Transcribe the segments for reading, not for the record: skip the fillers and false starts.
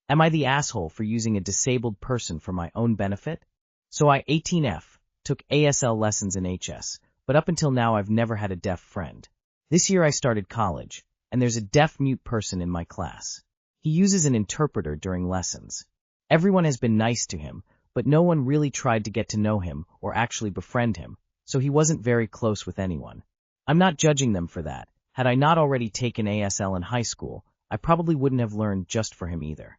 Am I the asshole for using a disabled person for my own benefit? So I, 18F, took ASL lessons in HS, but up until now I've never had a deaf friend. This year I started college, and there's a deaf-mute person in my class. He uses an interpreter during lessons. Everyone has been nice to him, but no one really tried to get to know him or actually befriend him, so he wasn't very close with anyone. I'm not judging them for that. Had I not already taken ASL in high school, I probably wouldn't have learned just for him either.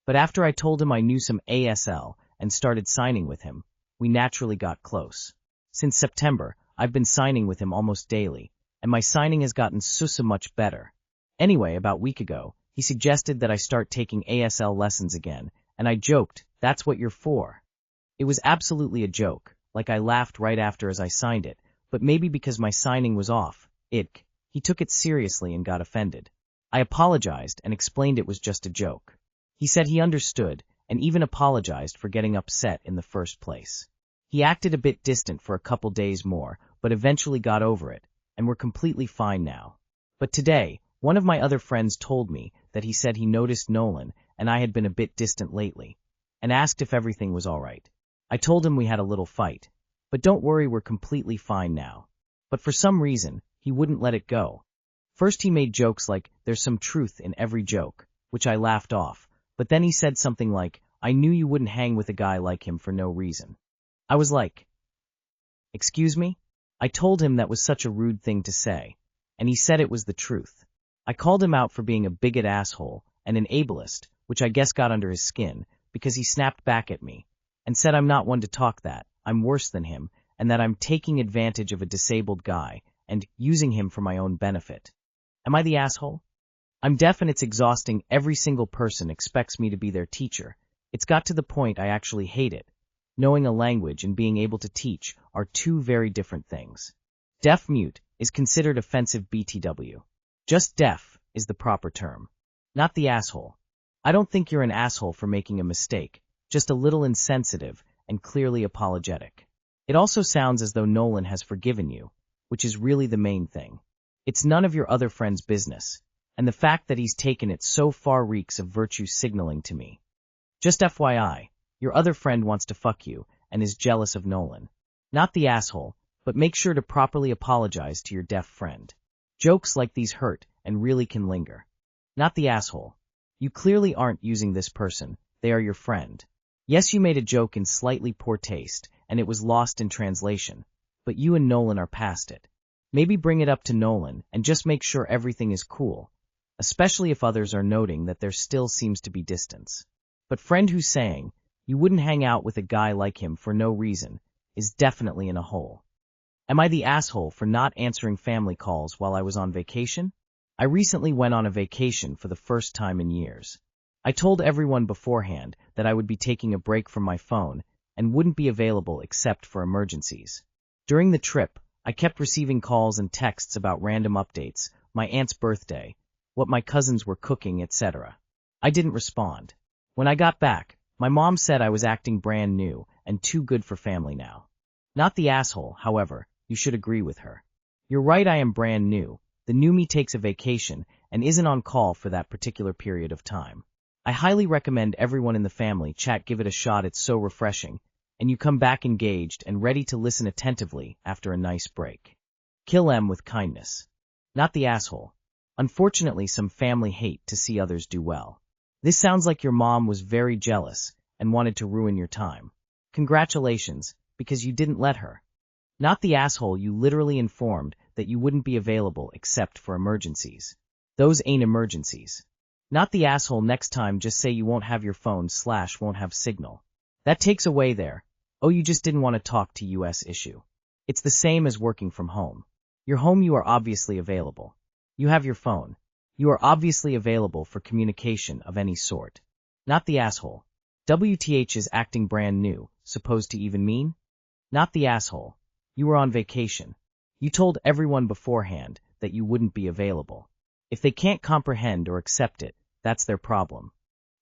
But after I told him I knew some ASL and started signing with him, we naturally got close. Since September, I've been signing with him almost daily, and my signing has gotten so much better. Anyway, about a week ago, he suggested that I start taking ASL lessons again, and I joked, "That's what you're for." It was absolutely a joke, like I laughed right after as I signed it, but maybe because my signing was off, he took it seriously and got offended. I apologized and explained it was just a joke. He said he understood, and even apologized for getting upset in the first place. He acted a bit distant for a couple days more, but eventually got over it, and we're completely fine now. But today, one of my other friends told me that he said he noticed Nolan and I had been a bit distant lately, and asked if everything was alright. I told him we had a little fight, but don't worry, we're completely fine now. But for some reason, he wouldn't let it go. First he made jokes like, "There's some truth in every joke," which I laughed off, but then he said something like, "I knew you wouldn't hang with a guy like him for no reason." I was like, "Excuse me?" I told him that was such a rude thing to say, and he said it was the truth. I called him out for being a bigot asshole and an ableist, which I guess got under his skin, because he snapped back at me and said I'm not one to talk that, I'm worse than him, and that I'm taking advantage of a disabled guy and using him for my own benefit. Am I the asshole? I'm deaf and it's exhausting. Every single person expects me to be their teacher. It's got to the point I actually hate it. Knowing a language and being able to teach are two very different things. Deaf-mute is considered offensive BTW. Just deaf is the proper term. Not the asshole. I don't think you're an asshole for making a mistake, just a little insensitive and clearly apologetic. It also sounds as though Nolan has forgiven you, which is really the main thing. It's none of your other friend's business, and the fact that he's taken it so far reeks of virtue signaling to me. Just FYI, your other friend wants to fuck you and is jealous of Nolan. Not the asshole, but make sure to properly apologize to your deaf friend. Jokes like these hurt and really can linger. Not the asshole. You clearly aren't using this person, they are your friend. Yes, you made a joke in slightly poor taste, and it was lost in translation, but you and Nolan are past it. Maybe bring it up to Nolan and just make sure everything is cool, especially if others are noting that there still seems to be distance. But friend who's saying, you wouldn't hang out with a guy like him for no reason, is definitely in a hole. Am I the asshole for not answering family calls while I was on vacation? I recently went on a vacation for the first time in years. I told everyone beforehand that I would be taking a break from my phone and wouldn't be available except for emergencies. During the trip, I kept receiving calls and texts about random updates, my aunt's birthday, what my cousins were cooking, etc. I didn't respond. When I got back, my mom said I was acting brand new and too good for family now. Not the asshole, however, you should agree with her. You're right, I am brand new. The new me takes a vacation and isn't on call for that particular period of time. I highly recommend everyone in the family chat give it a shot, it's so refreshing, and you come back engaged and ready to listen attentively after a nice break. Kill M with kindness. Not the asshole. Unfortunately, some family hate to see others do well. This sounds like your mom was very jealous and wanted to ruin your time. Congratulations, because you didn't let her. Not the asshole, you literally informed that you wouldn't be available except for emergencies. Those ain't emergencies. Not the asshole, next time just say you won't have your phone / won't have signal. That takes away there. Oh, you just didn't want to talk to US issue. It's the same as working from home. You're home, you are obviously available. You have your phone. You are obviously available for communication of any sort. Not the asshole. WTH is acting brand new, supposed to even mean? Not the asshole. You were on vacation. You told everyone beforehand that you wouldn't be available. If they can't comprehend or accept it, that's their problem.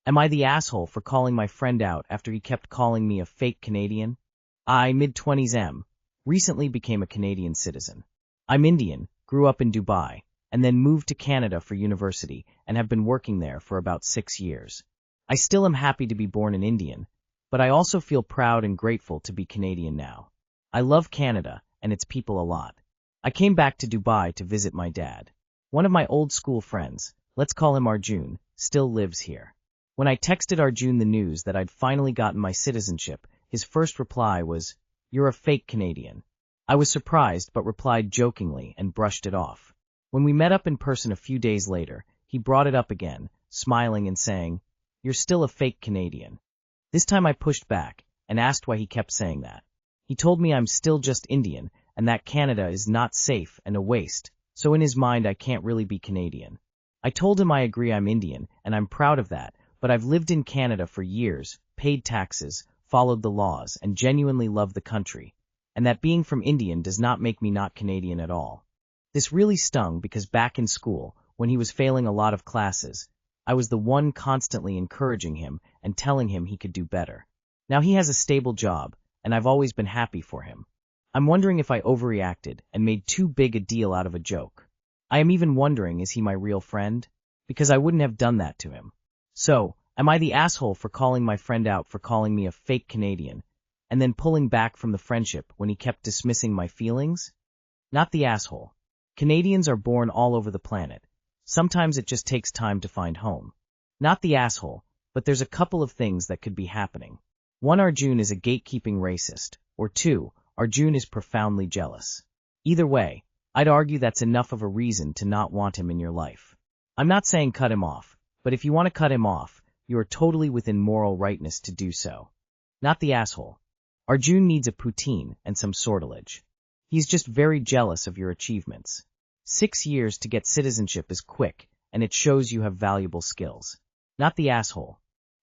Am I the asshole for calling my friend out after he kept calling me a fake Canadian? I, mid-20s M, recently became a Canadian citizen. I'm Indian, grew up in Dubai, and then moved to Canada for university and have been working there for about 6 years. I still am happy to be born an Indian, but I also feel proud and grateful to be Canadian now. I love Canada and its people a lot. I came back to Dubai to visit my dad. One of my old school friends, let's call him Arjun, still lives here. When I texted Arjun the news that I'd finally gotten my citizenship, his first reply was, "You're a fake Canadian." I was surprised but replied jokingly and brushed it off. When we met up in person a few days later, he brought it up again, smiling and saying, "You're still a fake Canadian." This time I pushed back and asked why he kept saying that. He told me I'm still just Indian and that Canada is not safe and a waste, so in his mind I can't really be Canadian. I told him I agree I'm Indian and I'm proud of that, but I've lived in Canada for years, paid taxes, followed the laws, and genuinely love the country, and that being from Indian does not make me not Canadian at all. This really stung because back in school, when he was failing a lot of classes, I was the one constantly encouraging him and telling him he could do better. Now he has a stable job, and I've always been happy for him. I'm wondering if I overreacted and made too big a deal out of a joke. I am even wondering, is he my real friend? Because I wouldn't have done that to him. So, am I the asshole for calling my friend out for calling me a fake Canadian, and then pulling back from the friendship when he kept dismissing my feelings? Not the asshole. Canadians are born all over the planet. Sometimes it just takes time to find home. Not the asshole, but there's a couple of things that could be happening. 1. Arjun is a gatekeeping racist, or 2. Arjun is profoundly jealous. Either way, I'd argue that's enough of a reason to not want him in your life. I'm not saying cut him off, but if you want to cut him off, you are totally within moral rightness to do so. Not the asshole. Arjun needs a poutine and some sortilege. He's just very jealous of your achievements. 6 years to get citizenship is quick, and it shows you have valuable skills. Not the asshole.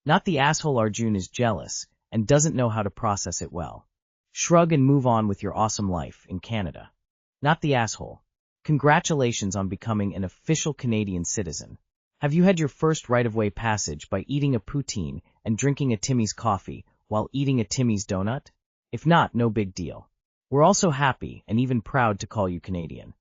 Not the asshole. Arjun is jealous and doesn't know how to process it well. Shrug and move on with your awesome life in Canada. Not the asshole. Congratulations on becoming an official Canadian citizen. Have you had your first right-of-way passage by eating a poutine and drinking a Timmy's coffee while eating a Timmy's donut? If not, no big deal. We're also happy and even proud to call you Canadian.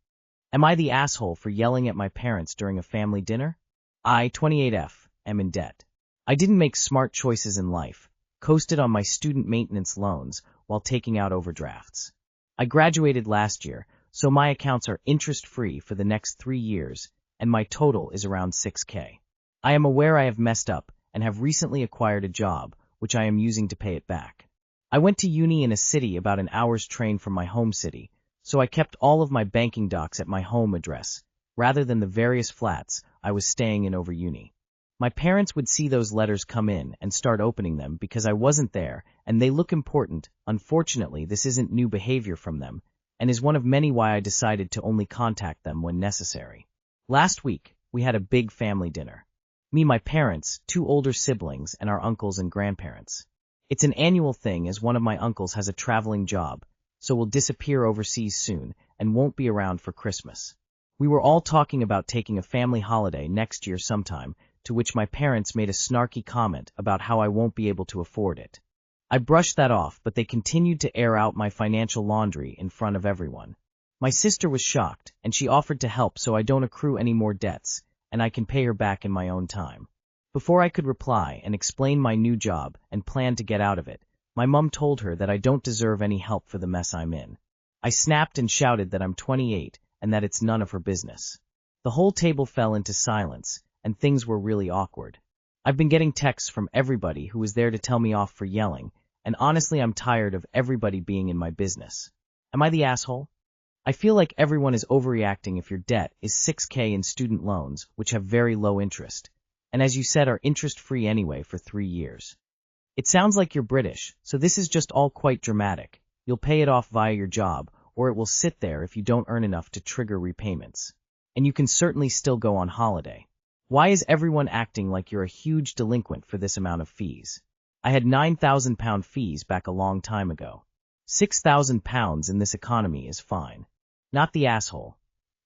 Am I the asshole for yelling at my parents during a family dinner? I, 28F, am in debt. I didn't make smart choices in life, coasted on my student maintenance loans while taking out overdrafts. I graduated last year, so my accounts are interest-free for the next 3 years, and my total is around 6K. I am aware I have messed up and have recently acquired a job, which I am using to pay it back. I went to uni in a city about an hour's train from my home city, so I kept all of my banking docs at my home address, rather than the various flats I was staying in over uni. My parents would see those letters come in and start opening them because I wasn't there, and they look important. Unfortunately, this isn't new behavior from them, and is one of many why I decided to only contact them when necessary. Last week, we had a big family dinner. Me, my parents, 2 older siblings, and our uncles and grandparents. It's an annual thing as one of my uncles has a traveling job, so will disappear overseas soon and won't be around for Christmas. We were all talking about taking a family holiday next year sometime, to which my parents made a snarky comment about how I won't be able to afford it. I brushed that off, but they continued to air out my financial laundry in front of everyone. My sister was shocked, and she offered to help so I don't accrue any more debts, and I can pay her back in my own time. Before I could reply and explain my new job and plan to get out of it, my mum told her that I don't deserve any help for the mess I'm in. I snapped and shouted that I'm 28 and that it's none of her business. The whole table fell into silence, and things were really awkward. I've been getting texts from everybody who was there to tell me off for yelling, and honestly I'm tired of everybody being in my business. Am I the asshole? I feel like everyone is overreacting if your debt is 6K in student loans, which have very low interest, and as you said are interest-free anyway for 3 years. It sounds like you're British, so this is just all quite dramatic. You'll pay it off via your job, or it will sit there if you don't earn enough to trigger repayments. And you can certainly still go on holiday. Why is everyone acting like you're a huge delinquent for this amount of fees? I had £9,000 fees back a long time ago. £6,000 in this economy is fine. Not the asshole.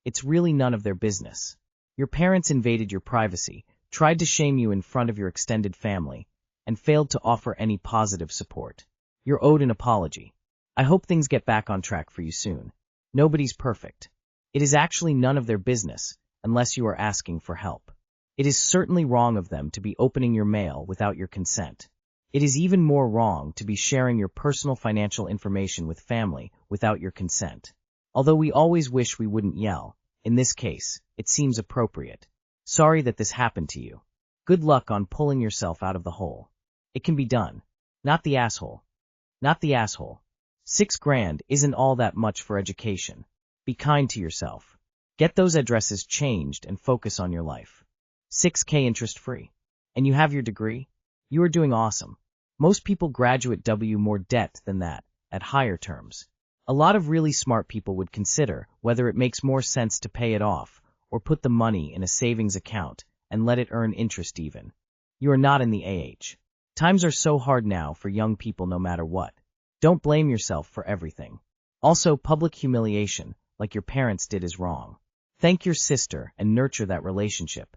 It's really none of their business. Your parents invaded your privacy, tried to shame you in front of your extended family, and failed to offer any positive support. You're owed an apology. I hope things get back on track for you soon. Nobody's perfect. It is actually none of their business, unless you are asking for help. It is certainly wrong of them to be opening your mail without your consent. It is even more wrong to be sharing your personal financial information with family without your consent. Although we always wish we wouldn't yell, in this case, it seems appropriate. Sorry that this happened to you. Good luck on pulling yourself out of the hole. It can be done. Not the asshole. Not the asshole. $6,000 isn't all that much for education. Be kind to yourself. Get those addresses changed and focus on your life. $6,000 interest-free. And you have your degree? You are doing awesome. Most people graduate W more debt than that, at higher terms. A lot of really smart people would consider whether it makes more sense to pay it off or put the money in a savings account and let it earn interest even. You are not in the AH. Times are so hard now for young people no matter what. Don't blame yourself for everything. Also, public humiliation, like your parents did, is wrong. Thank your sister and nurture that relationship.